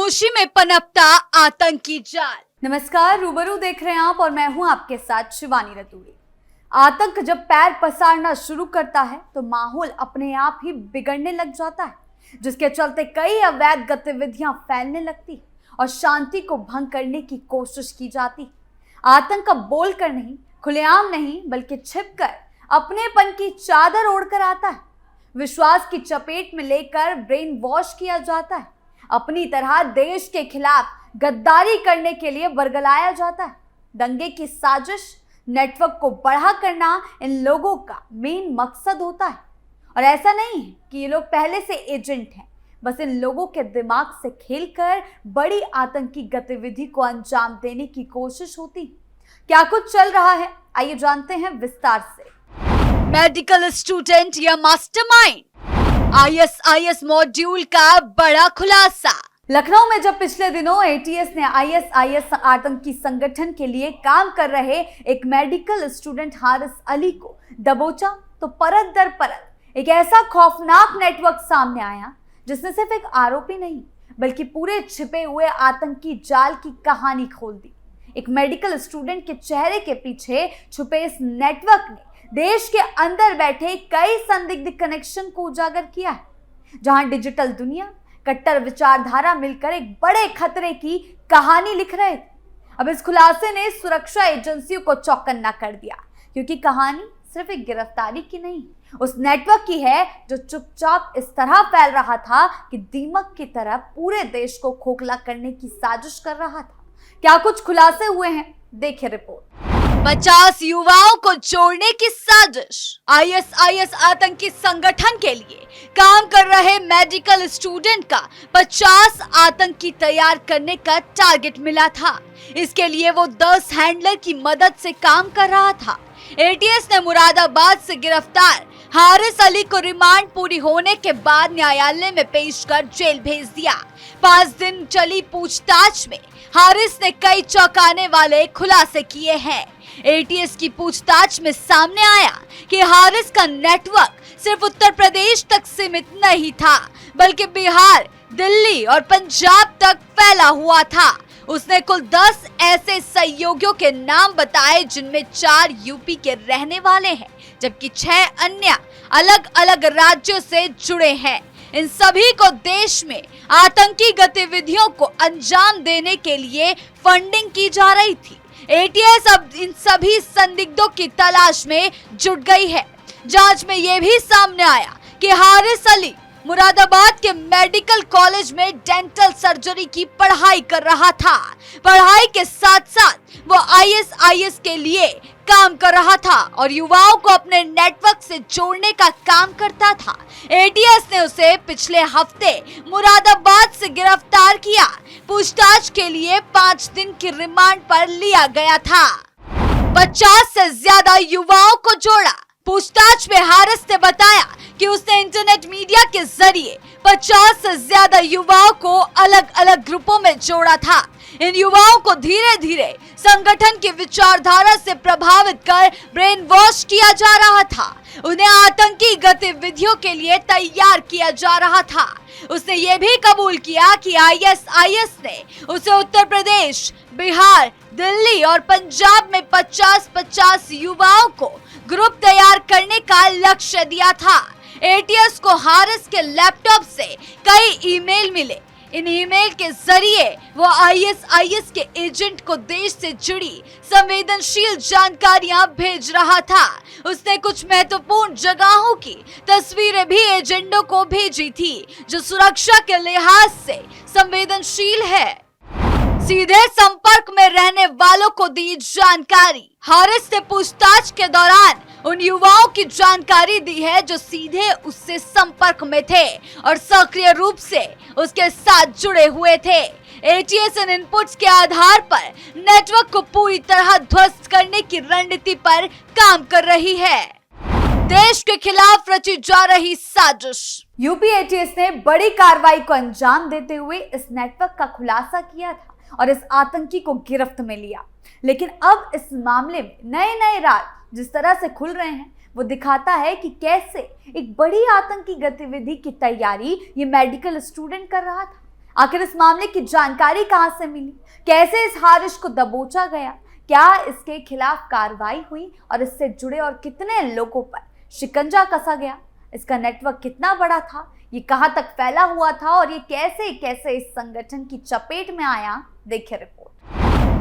खामोशी में पनपता आतंकी जाल। नमस्कार, रूबरू देख रहे हैं आप और मैं हूं आपके साथ शिवानी रतूड़ी। आतंक जब पैर पसारना शुरू करता है तो माहौल अपने आप ही बिगड़ने लग जाता है, जिसके चलते कई अवैध गतिविधियां फैलने लगती और शांति को भंग करने की कोशिश की जाती। आतंक अब बोलकर नहीं, खुलेआम नहीं, बल्कि छिपकर अपनेपन की चादर ओढ़कर आता है। विश्वास की चपेट में लेकर ब्रेन वॉश किया जाता है। अपनी तरह देश के खिलाफ गद्दारी करने के लिए वर्गलाया जाता है। दंगे की साजिश, नेटवर्क को बढ़ा करना इन लोगों का मेन मकसद होता है। और ऐसा नहीं है कि ये लोग पहले से एजेंट हैं, बस इन लोगों के दिमाग से खेलकर बड़ी आतंकी गतिविधि को अंजाम देने की कोशिश होती। क्या कुछ चल रहा है, आइए जानते हैं विस्तार से। मेडिकल स्टूडेंट या मास्टरमाइंड, आईएसआईएस मॉड्यूल का बड़ा खुलासा। लखनऊ में जब पिछले दिनों एटीएस ने आईएसआईएस आतंकी संगठन के लिए काम कर रहे एक मेडिकल स्टूडेंट हारिस अली को दबोचा तो परत दर परत एक ऐसा खौफनाक नेटवर्क सामने आया जिसने सिर्फ एक आरोपी नहीं बल्कि पूरे छिपे हुए आतंकी जाल की कहानी खोल दी। एक मेडिकल स्टूडेंट के चेहरे के पीछे छुपे इस नेटवर्क ने देश के अंदर बैठे कई संदिग्ध कनेक्शन को उजागर किया है, जहां डिजिटल दुनिया, कट्टर विचारधारा मिलकर एक बड़े खतरे की कहानी लिख रहे थे। अब इस खुलासे ने सुरक्षा एजेंसियों को चौकन्ना कर दिया, क्योंकि कहानी सिर्फ एक गिरफ्तारी की नहीं, उस नेटवर्क की है जो चुपचाप इस तरह फैल रहा था कि दीमक की तरह पूरे देश को खोखला करने की साजिश कर रहा था। क्या कुछ खुलासे हुए हैं, देखिए रिपोर्ट। 50 युवाओं को जोड़ने की साजिश। आईएसआईएस आतंकी संगठन के लिए काम कर रहे मेडिकल स्टूडेंट का 50 आतंकी तैयार करने का टारगेट मिला था। इसके लिए वो 10 हैंडलर की मदद से काम कर रहा था। एटीएस ने मुरादाबाद से गिरफ्तार हारिस अली को रिमांड पूरी होने के बाद न्यायालय में पेश कर जेल भेज दिया। 5 दिन चली पूछताछ में हारिस ने कई चौंकाने वाले खुलासे किए हैं। एटीएस की पूछताछ में सामने आया कि हारिस का नेटवर्क सिर्फ उत्तर प्रदेश तक सीमित नहीं था, बल्कि बिहार, दिल्ली और पंजाब तक फैला हुआ था। उसने कुल 10 ऐसे सहयोगियों के नाम बताए, जिनमें 4 यूपी के रहने वाले हैं, जबकि 6 अन्य अलग अलग राज्यों से जुड़े हैं। इन सभी को देश में आतंकी गतिविधियों को अंजाम देने के लिए फंडिंग की जा रही थी। एटीएस अब इन सभी संदिग्धों की तलाश में जुट गई है। जांच में यह भी सामने आया कि हारिस अली मुरादाबाद के मेडिकल कॉलेज में डेंटल सर्जरी की पढ़ाई कर रहा था। पढ़ाई के साथ साथ वो आईएसआईएस के लिए काम कर रहा था और युवाओं को अपने नेटवर्क से जोड़ने का काम करता था। एटीएस ने उसे पिछले हफ्ते मुरादाबाद से गिरफ्तार किया। पूछताछ के लिए 5 दिन की रिमांड पर लिया गया था। 50 से ज्यादा युवाओं को जोड़ा। पूछताछ में हारिस ने बताया कि उसने इंटरनेट मीडिया के जरिए 50 से ज्यादा युवाओं को अलग अलग ग्रुपों में जोड़ा था। इन युवाओं को धीरे धीरे संगठन की विचारधारा से प्रभावित कर ब्रेन वॉश किया जा रहा था। उन्हें आतंकी गतिविधियों के लिए तैयार किया जा रहा था। उसने ये भी कबूल किया कि आईएसआईएस ने उसे उत्तर प्रदेश, बिहार, दिल्ली और पंजाब में 50-50 युवाओं को ग्रुप तैयार करने का लक्ष्य दिया था। एटीएस को हारिस के लैपटॉप से कई ईमेल मिले। इन ईमेल के जरिए वो आईएसआईएस के एजेंट को देश से जुड़ी संवेदनशील जानकारियां भेज रहा था। उसने कुछ महत्वपूर्ण जगहों की तस्वीरें भी एजेंटों को भेजी थी, जो सुरक्षा के लिहाज से संवेदनशील है। सीधे संपर्क में रहने वालों को दी जानकारी। हारिस ने पूछताछ के दौरान उन युवाओं की जानकारी दी है जो सीधे उससे संपर्क में थे और सक्रिय रूप से उसके साथ जुड़े हुए थे। एटीएस इन इनपुट्स के आधार पर नेटवर्क को पूरी तरह ध्वस्त करने की रणनीति पर काम कर रही है। देश के खिलाफ रची जा रही साजिश। यूपी एटीएस ने बड़ी कार्रवाई को अंजाम देते हुए इस नेटवर्क का खुलासा किया था और इस आतंकी को गिरफ्त में लिया। लेकिन अब इस मामले में नए नए राज जिस तरह से खुल रहे हैं, वो दिखाता है कि कैसे एक बड़ी आतंकी गतिविधि की तैयारी ये मेडिकल स्टूडेंट कर रहा था। आखिर इस मामले की जानकारी कहां से मिली, कैसे इस हारिश को दबोचा गया, क्या इसके खिलाफ कार्रवाई हुई और इससे जुड़े और कितने लोगों पर शिकंजा कसा गया, इसका नेटवर्क कितना बड़ा था, ये कहां तक फैला हुआ था और ये कैसे कैसे इस संगठन की चपेट में आया, देखिए रिपोर्ट।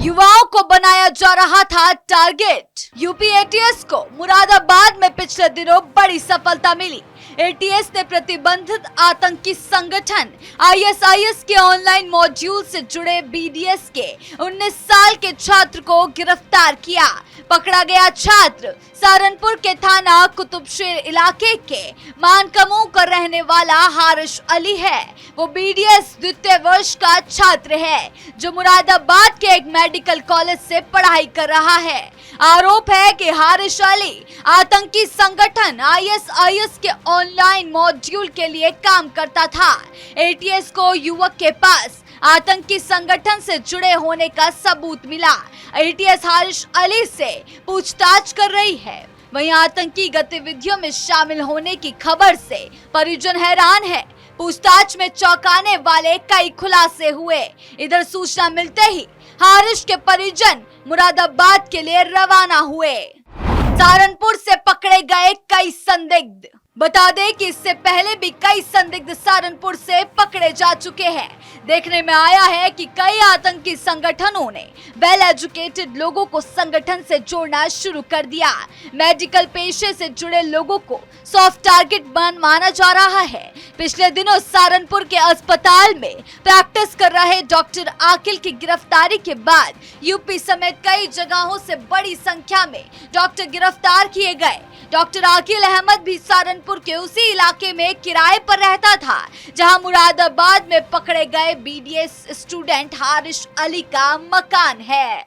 युवाओं को बनाया जा रहा था टारगेट। यूपी एटीएस को मुरादाबाद में पिछले दिनों बड़ी सफलता मिली। एटीएस ने प्रतिबंधित आतंकी संगठन आईएसआईएस के ऑनलाइन मॉड्यूल से जुड़े बीडीएस के 19 साल के छात्र को गिरफ्तार किया। पकड़ा गया छात्र सहारनपुर के थाना कुतुबशेर इलाके के मानकमू का रहने वाला हारिश अली है। वो बीडीएस द्वितीय वर्ष का छात्र है जो मुरादाबाद के एक मेडिकल कॉलेज से पढ़ाई कर रहा है। आरोप है कि हारिश अली आतंकी संगठन आईएसआईएस के ऑनलाइन मॉड्यूल के लिए काम करता था। एटीएस को युवक के पास आतंकी संगठन से जुड़े होने का सबूत मिला। एटीएस हारिश अली से पूछताछ कर रही है। वहीं आतंकी गतिविधियों में शामिल होने की खबर से परिजन हैरान है। पूछताछ में चौंकाने वाले कई खुलासे हुए। इधर सूचना मिलते ही हारिश के परिजन मुरादाबाद के लिए रवाना हुए। सहारनपुर से पकड़े गए कई संदिग्ध। बता दें कि इससे पहले भी कई संदिग्ध सहारनपुर से पकड़े जा चुके हैं। देखने में आया है कि कई आतंकी संगठनों ने वेल एजुकेटेड लोगों को संगठन से जोड़ना शुरू कर दिया। मेडिकल पेशे से जुड़े लोगों को सॉफ्ट टारगेट माना जा रहा है। पिछले दिनों सहारनपुर के अस्पताल में प्रैक्टिस कर रहे डॉक्टर आकिल की गिरफ्तारी के बाद यूपी समेत कई जगहों से बड़ी संख्या में डॉक्टर गिरफ्तार किए गए। डॉक्टर आकिल अहमद भी सहारनपुर के उसी इलाके में किराए पर रहता था जहां मुरादाबाद में पकड़े गए बीडीएस स्टूडेंट हारिश अली का मकान है।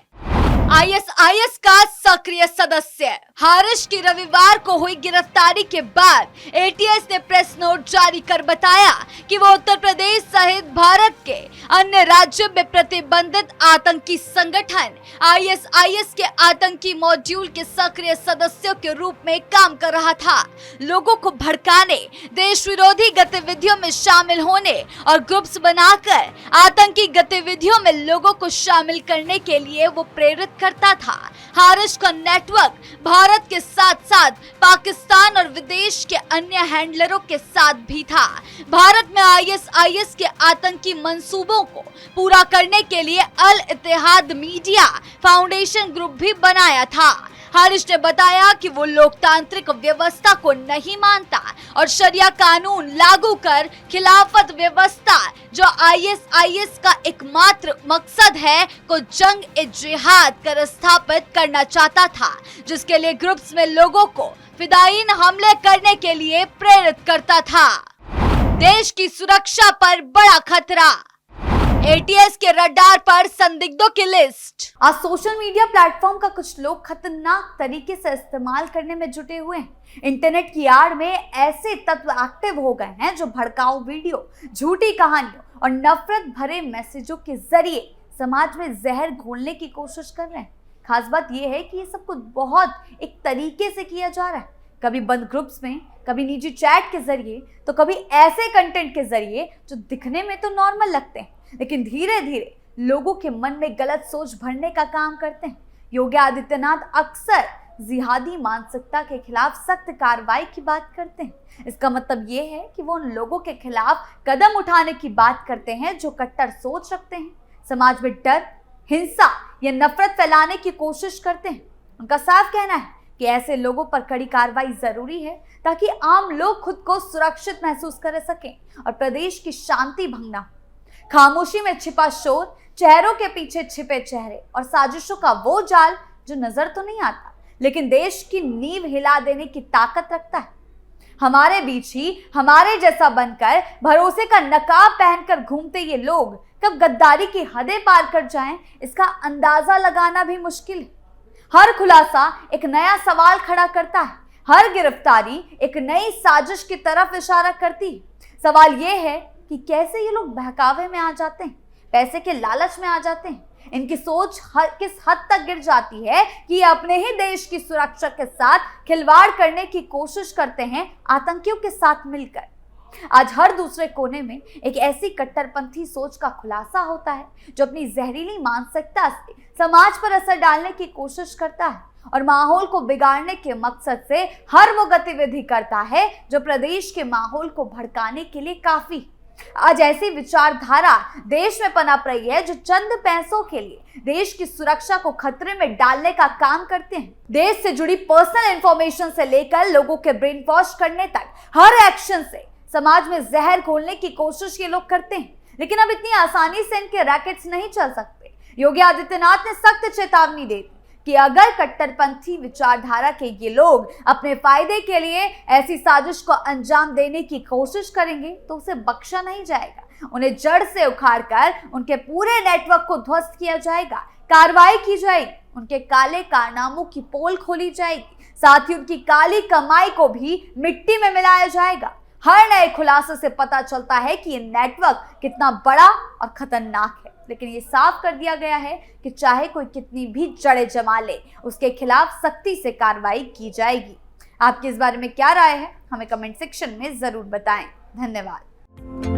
आईएसआईएस का सक्रिय सदस्य हारिश की रविवार को हुई गिरफ्तारी के बाद एटीएस ने प्रेस नोट जारी कर बताया कि वो उत्तर प्रदेश सहित भारत के अन्य राज्यों में प्रतिबंधित आतंकी संगठन आईएसआईएस के आतंकी मॉड्यूल के सक्रिय सदस्यों के रूप में काम कर रहा था। लोगों को भड़काने, देश विरोधी गतिविधियों में शामिल होने और ग्रुप्स बनाकर आतंकी गतिविधियों में लोगों को शामिल करने के लिए वो प्रेरित करता था। हारिश का नेटवर्क भारत के साथ साथ पाकिस्तान और विदेश के अन्य हैंडलरों के साथ भी था। भारत में आईएसआईएस के आतंकी मंसूबों को पूरा करने के लिए अल इत्तेहाद मीडिया फाउंडेशन ग्रुप भी बनाया था। हारिश ने बताया कि वो लोकतांत्रिक व्यवस्था को नहीं मानता और शरिया कानून लागू कर खिलाफत व्यवस्था जो आईएसआईएस का एकमात्र मकसद है को जंग-ए-जिहाद कर स्थापित करना चाहता था, जिसके लिए ग्रुप्स में लोगों को फिदायीन हमले करने के लिए प्रेरित करता था। देश की सुरक्षा पर बड़ा खतरा, एटीएस के रडार पर संदिग्धों की लिस्ट। आज सोशल मीडिया प्लेटफॉर्म का कुछ लोग खतरनाक तरीके से इस्तेमाल करने में जुटे हुए हैं। इंटरनेट की आड़ में ऐसे तत्व एक्टिव हो गए हैं जो भड़काऊ वीडियो, झूठी कहानियों और नफरत भरे मैसेजों के जरिए समाज में जहर घोलने की कोशिश कर रहे हैं। खास बात यह है कि ये सब कुछ बहुत एक तरीके से किया जा रहा है, कभी बंद ग्रुप्स में, कभी निजी चैट के जरिए, तो कभी ऐसे कंटेंट के जरिए जो दिखने में तो नॉर्मल लगते हैं लेकिन धीरे धीरे लोगों के मन में गलत सोच भरने का काम करते हैं। योगी आदित्यनाथ अक्सर जिहादी मानसिकता के खिलाफ सख्त कार्रवाई की बात करते हैं। इसका मतलब ये है कि वो उन लोगों के खिलाफ कदम उठाने की बात करते हैं जो कट्टर सोच रखते हैं, समाज में डर, हिंसा या नफरत फैलाने की कोशिश करते हैं। उनका साफ कहना है कि ऐसे लोगों पर कड़ी कार्रवाई जरूरी है ताकि आम लोग खुद को सुरक्षित महसूस कर सकें और प्रदेश की शांति भंग न हो। खामोशी में छिपा शोर, चेहरों के पीछे छिपे चेहरे और साजिशों का वो जाल जो नजर तो नहीं आता लेकिन देश की नींव हिला देने की ताकत रखता है। हमारे बीच ही हमारे जैसा बनकर भरोसे का नकाब पहनकर घूमते ये लोग कब गद्दारी की हदें पार कर जाएं, इसका अंदाजा लगाना भी मुश्किल है। हर खुलासा एक नया सवाल खड़ा करता है, हर गिरफ्तारी एक नई साजिश की तरफ इशारा करती है। सवाल ये है कि कैसे ये लोग बहकावे में आ जाते हैं, पैसे के लालच में आ जाते हैं। इनकी सोच किस हद तक गिर जाती है कि ये अपने ही देश की सुरक्षा के साथ खिलवाड़ करने की कोशिश करते हैं आतंकियों के साथ मिलकर। आज हर दूसरे कोने में एक ऐसी कट्टरपंथी सोच का खुलासा होता है जो अपनी जहरीली मानसिकता से समाज पर असर डालने की कोशिश करता है और माहौल को बिगाड़ने के मकसद से हर वो गतिविधि करता है जो प्रदेश के माहौल को भड़काने के लिए काफी। आज ऐसी विचारधारा देश में पनप रही है जो चंद पैसों के लिए देश की सुरक्षा को खतरे में डालने का काम करते हैं। देश से जुड़ी पर्सनल इंफॉर्मेशन से लेकर लोगों के ब्रेन वॉश करने तक हर एक्शन से समाज में जहर घोलने की कोशिश ये लोग करते हैं। लेकिन अब इतनी आसानी से इनके रैकेट्स नहीं चल सकते। योगी आदित्यनाथ ने सख्त चेतावनी दे दी कि अगर कट्टरपंथी विचारधारा के ये लोग अपने फायदे के लिए ऐसी साजिश को अंजाम देने की कोशिश करेंगे तो उसे बख्शा नहीं जाएगा। उन्हें जड़ से उखाड़कर उनके पूरे नेटवर्क को ध्वस्त किया जाएगा, कार्रवाई की जाएगी, उनके काले कारनामों की पोल खोली जाएगी, साथ ही उनकी काली कमाई को भी मिट्टी में मिलाया जाएगा। हर नए खुलासे से पता चलता है कि ये नेटवर्क कितना बड़ा और खतरनाक है। लेकिन ये साफ कर दिया गया है कि चाहे कोई कितनी भी जड़ें जमा ले, उसके खिलाफ सख्ती से कार्रवाई की जाएगी। आपकी इस बारे में क्या राय है, हमें कमेंट सेक्शन में जरूर बताएं। धन्यवाद।